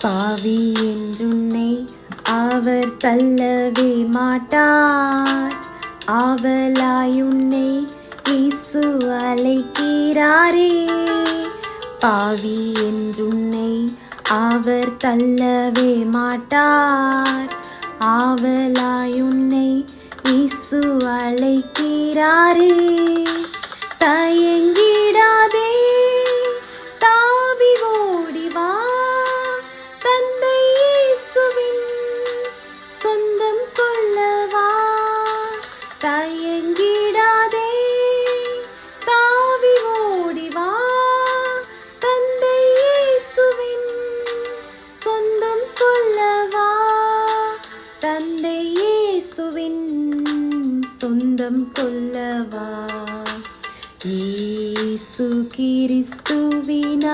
பாவி என்றுன்னை அவர் தள்ளவே மாட்டார். ஆவலாயுன்னை இயேசு அழைக்கிறாரே. பாவி என்றுன்னை அவர் தள்ளவே மாட்டார். ஆவலாயுன்னை இயேசு அழைக்கிறாரே. தயங்கிடாதே, தாவி ஓடிவா, தந்தை இயேசுவின் சொந்தம் கொள்ளவா. தயங்கிடாதே, தாவி ஓடிவா, தந்தை இயேசுவின் சொந்தம் கொள்ளவா. தந்தை இயேசுவின் சொந்தம் கொள்ளவா. இயேசு கிறிஸ்துவின்